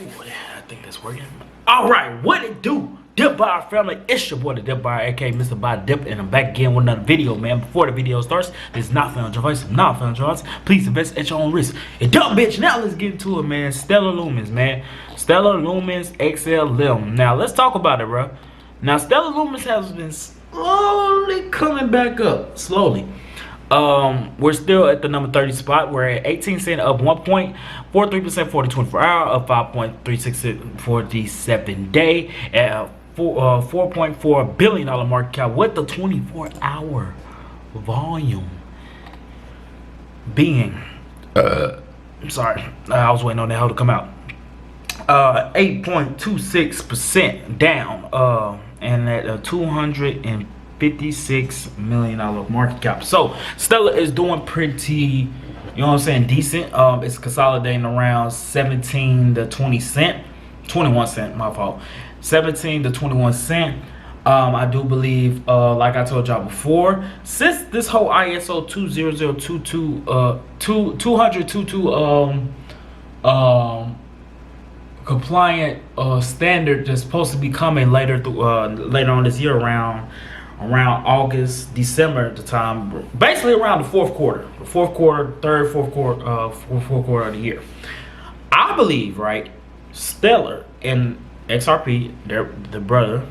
Ooh, I think that's working. All right, what it do? Dip Buyer family, it's your boy the Dip Buyer, aka Mr.BuyTheDip, and I'm back again with another video, man. Before the video starts, this is not found advice, not found advice. Please invest at your own risk. And dumb bitch, now let's get into it, man. Stellar Lumens, man. Stellar Lumens XLM. Now let's talk about it, bro. Now Stellar Lumens has been slowly coming back up, slowly. We're still at the number 30 spot. We're at 18 cents, up 1.43% for the 24 hour, up 5.36 for the 7-day, at $4.4 billion market cap with the 24 hour volume being I'm sorry, I was waiting on the hell to come out. 8.26% down, and at a $256 million market cap. So Stellar is doing pretty, you know what I'm saying, decent. It's consolidating around 17 to 20 cent, 21 cent, my fault, 17 to 21 cent. I do believe, like I told y'all before, since this whole ISO 20022 compliant standard that's supposed to be coming later later on this year, around August, December at the time, basically around the fourth quarter, fourth quarter of the year. I believe, right, Stellar and XRP, the brother,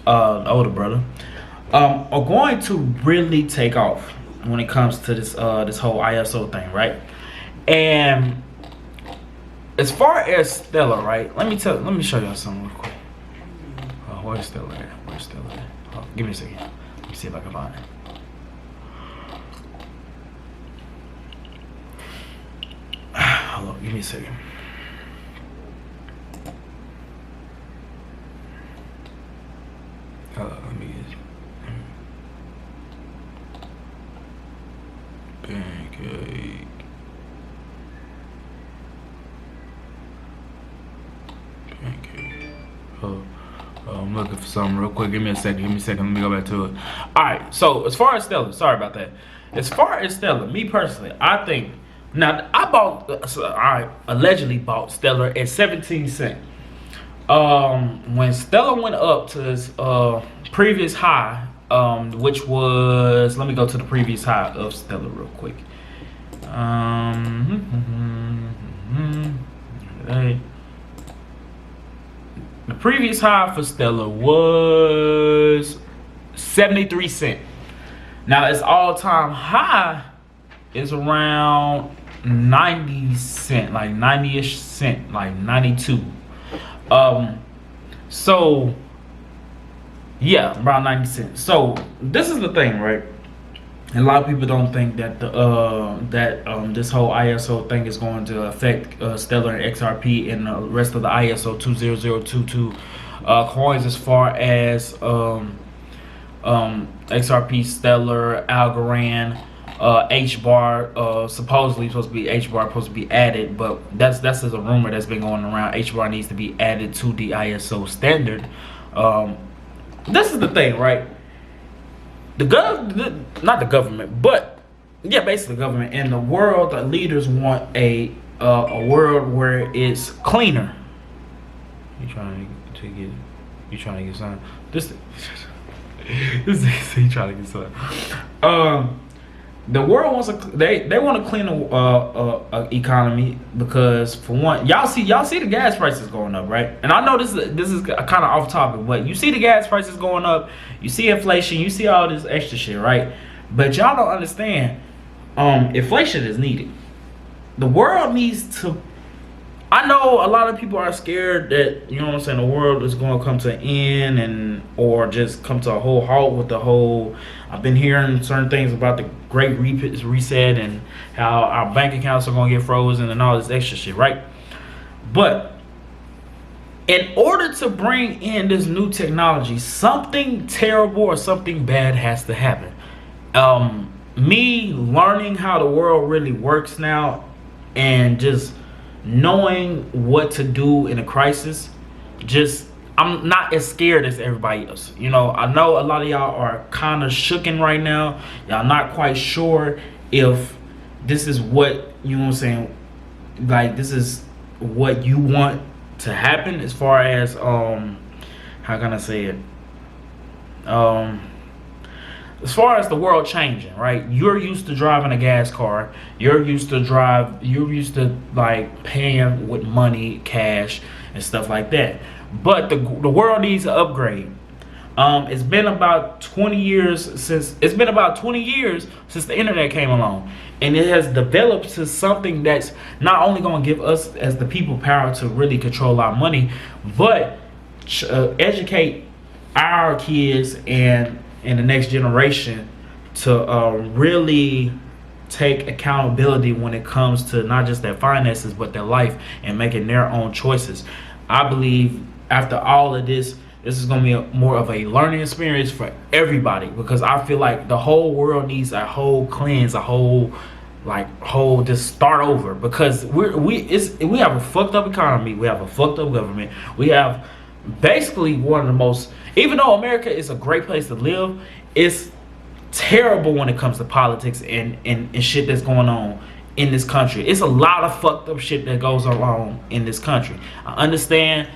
the older brother, are going to really take off when it comes to this this whole ISO thing, right? And as far as Stellar, right, let me show y'all something real quick. Where's Stellar at? Where's Stellar at? Oh, give me a second. Let me see if I can find it. Hold on, give me a second. Let me get pancake. I'm looking for something real quick. Give me a second. Let me go back to it. All right. So as far as Stellar, sorry about that. As far as Stellar, me personally, I think, now I bought, I allegedly bought Stellar at 17 cents. When Stellar went up to its previous high, which was, let me go to the previous high of Stellar real quick. The previous high for Stellar was 73 cents. Now its all-time high is around 90 cent, like 90-ish cent, like 92. So yeah, around 90 cents. So this is the thing, right? A lot of people don't think that this whole ISO thing is going to affect Stellar and XRP and the rest of the ISO 20022 coins, as far as XRP, Stellar, Algorand, HBAR, supposedly supposed to be HBAR supposed to be added, but that's just a rumor that's been going around. HBAR needs to be added to the ISO standard. This is the thing, right? Not the government, but yeah, basically the government and the world, the leaders want a world where it's cleaner. You trying to get something? This is he trying to get something. The world wants they want a cleaner economy, because for one, y'all see the gas prices going up, right? And I know this is kind of off topic, but you see the gas prices going up, you see inflation, you see all this extra shit, right? But y'all don't understand, inflation is needed. The world needs to, I know a lot of people are scared that, you know what I'm saying, the world is going to come to an end, or just come to a whole halt with the whole, I've been hearing certain things about the great reset and how our bank accounts are going to get frozen and all this extra shit, right? But in order to bring in this new technology, something terrible or something bad has to happen. Me learning how the world really works now, and just knowing what to do in a crisis, I'm not as scared as everybody else. You know, I know a lot of y'all are kind of shooken right now. Y'all not quite sure if this is what, you know what I'm saying, like this is what you want to happen, as far as how can I say it, as far as the world changing, right? You're used to driving a gas car. You're used to like paying with money, cash, and stuff like that. But the world needs an upgrade. It's been about 20 years since the internet came along, and it has developed to something that's not only going to give us as the people power to really control our money, but educate our kids and the next generation to really take accountability when it comes to not just their finances but their life and making their own choices. I believe after all of this is going to be more of a learning experience for everybody, because I feel like the whole world needs a whole cleanse, a whole just start over, because we have a fucked up economy, we have a fucked up government, we have basically one of the most, even though America is a great place to live, it's terrible when it comes to politics and shit that's going on in this country. It's a lot of fucked up shit that goes on in this country. I understand,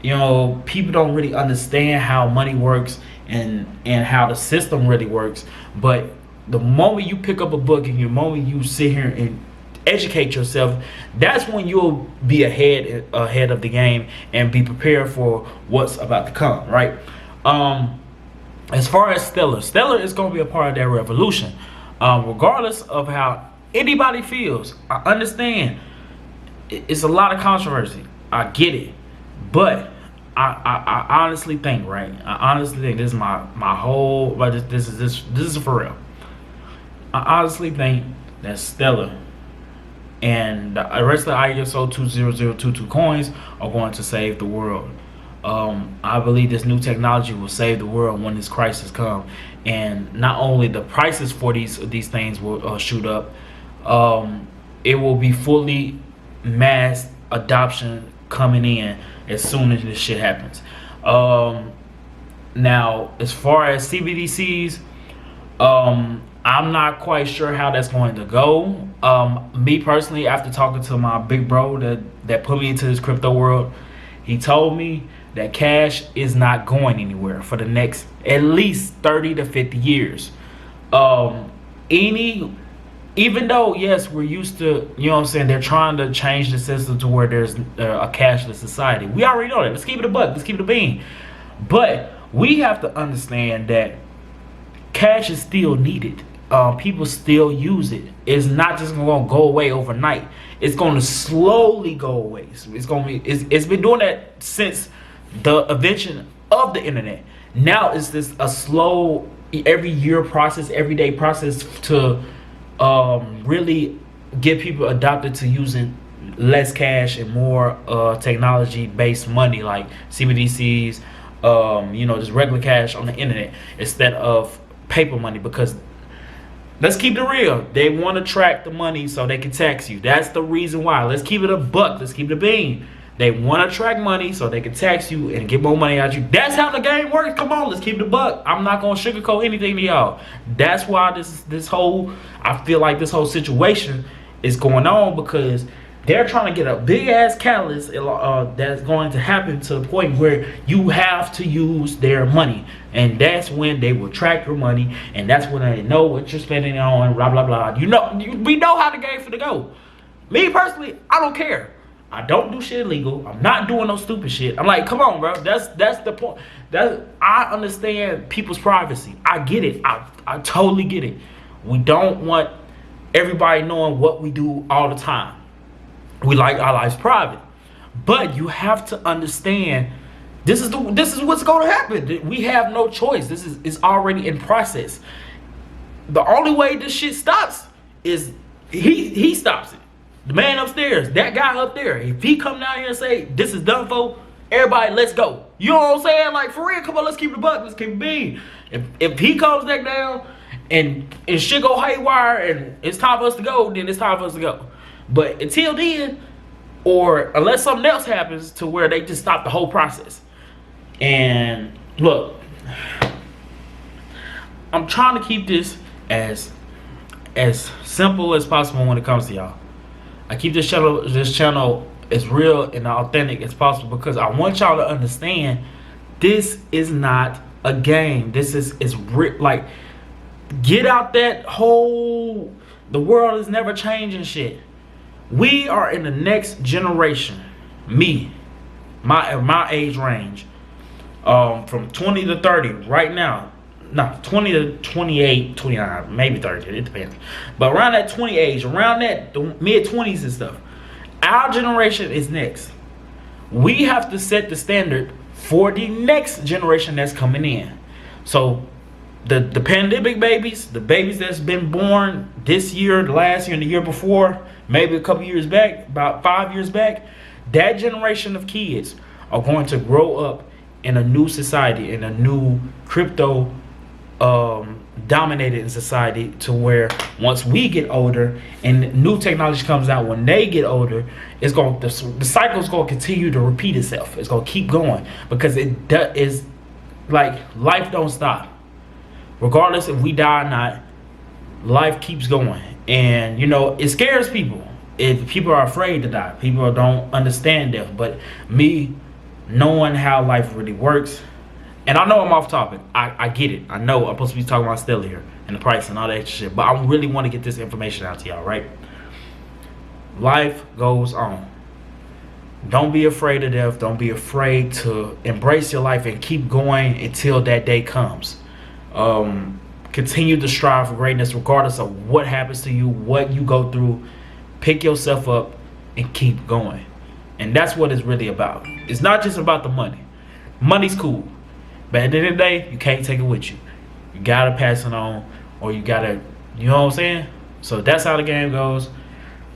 people don't really understand how money works and how the system really works, but the moment you pick up a book and the moment you sit here and educate yourself, that's when you'll be ahead of the game and be prepared for what's about to come, right? As far as Stellar is going to be a part of that revolution, regardless of how anybody feels. I understand it's a lot of controversy, I get it, but I honestly think, right, this is my whole, but this is for real. I honestly think that Stellar and the rest of the ISO 20022 coins are going to save the world. I believe this new technology will save the world when this crisis comes, and not only the prices for these things will shoot up, it will be fully mass adoption coming in as soon as this shit happens. Now, as far as CBDCs, I'm not quite sure how that's going to go. Me personally, after talking to my big bro that put me into this crypto world, he told me that cash is not going anywhere for the next at least 30 to 50 years. Even though, yes, we're used to, they're trying to change the system to where there's a cashless society. We already know that. Let's keep it a buck. Let's keep it a bean. But we have to understand that cash is still needed. People still use it. It's not just going to go away overnight. It's going to slowly go away. It's been doing that since the invention of the internet. Now it's this a slow, every year process, everyday process to really get people adopted to using less cash and more technology-based money like CBDCs, just regular cash on the internet instead of paper money. Because let's keep it real, they want to track the money so they can tax you. That's the reason why. Let's keep it a buck. Let's keep it a bean. They want to track money so they can tax you and get more money out of you. That's how the game works. Come on, let's keep it a buck. I'm not gonna sugarcoat anything to y'all. That's why I feel like this whole situation is going on, because they're trying to get a big ass catalyst that's going to happen to the point where you have to use their money, and that's when they will track your money, and that's when they know what you're spending on. Blah blah blah. We know how the game finna go. Me personally, I don't care. I don't do shit illegal. I'm not doing no stupid shit. I'm like, come on, bro. That's the point. I understand people's privacy. I get it. I totally get it. We don't want everybody knowing what we do all the time. We like our lives private. But you have to understand this is what's going to happen. We have no choice. It's already in process. The only way this shit stops is he stops it. The man upstairs, that guy up there, if he come down here and say, this is done for, everybody, let's go. You know what I'm saying? Like, for real, come on, let's keep it a buck, let's keep it bean. If he comes back down and shit go haywire and it's time for us to go, then it's time for us to go. But until then, or unless something else happens to where they just stop the whole process. And look, I'm trying to keep this as simple as possible when it comes to y'all. I keep this channel as real and authentic as possible, because I want y'all to understand this is not a game. This is real. Like, get out that whole the world is never changing shit. We are in the next generation. Me, my age range, from 20 to 30 right now. No, 20 to 28, 29, maybe 30, it depends. But around that 20 age, around that mid-20s and stuff, our generation is next. We have to set the standard for the next generation that's coming in. So the pandemic babies, the babies that's been born this year, the last year, and the year before, maybe a couple years back, about 5 years back, that generation of kids are going to grow up in a new society, in a new crypto dominated society, to where once we get older and new technology comes out, when they get older, it's going the cycle's going to continue to repeat itself. It's going to keep going, because it is like life don't stop. Regardless if we die or not, life keeps going. And you know, it scares people if people are afraid to die. People don't understand death. But me knowing how life really works, and I know I'm off topic. I get it. I know I'm supposed to be talking about Stella here and the price and all that extra shit. But I really want to get this information out to y'all, right? Life goes on. Don't be afraid of death. Don't be afraid to embrace your life and keep going until that day comes. Continue to strive for greatness regardless of what happens to you, what you go through. Pick yourself up and keep going. And that's what it's really about. It's not just about the money. Money's cool, but at the end of the day, you can't take it with you. You gotta pass it on, or you gotta, you know what I'm saying? So that's how the game goes.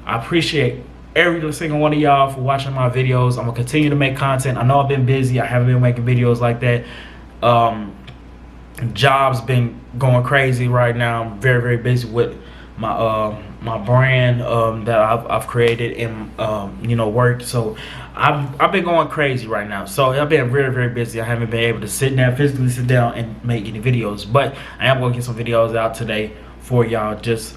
I appreciate every single one of y'all for watching my videos. I'm gonna continue to make content. I know I've been busy. I haven't been making videos like that. Job's been going crazy right now. I'm very, very busy with my my brand that I've created and you know, work. So I've been going crazy right now. So I've been very, very busy. I haven't been able to physically sit down and make any videos, but I am going to get some videos out today for y'all. Just,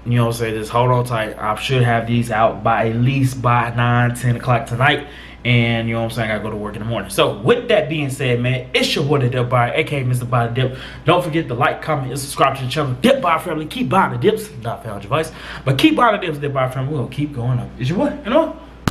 you know, say just hold on tight. I should have these out by at least by 9-10 o'clock tonight. And you know what I'm saying, I gotta go to work in the morning. So with that being said, man, it's your boy the Dip Buyer, aka Mr.BuyTheDip. Don't forget to like, comment, and subscribe to the channel. Dip Buyer family, keep buying the dips. Not found your vice, but keep buying the dips, Dip Buyer family. We're gonna keep going up. It's your boy, you know.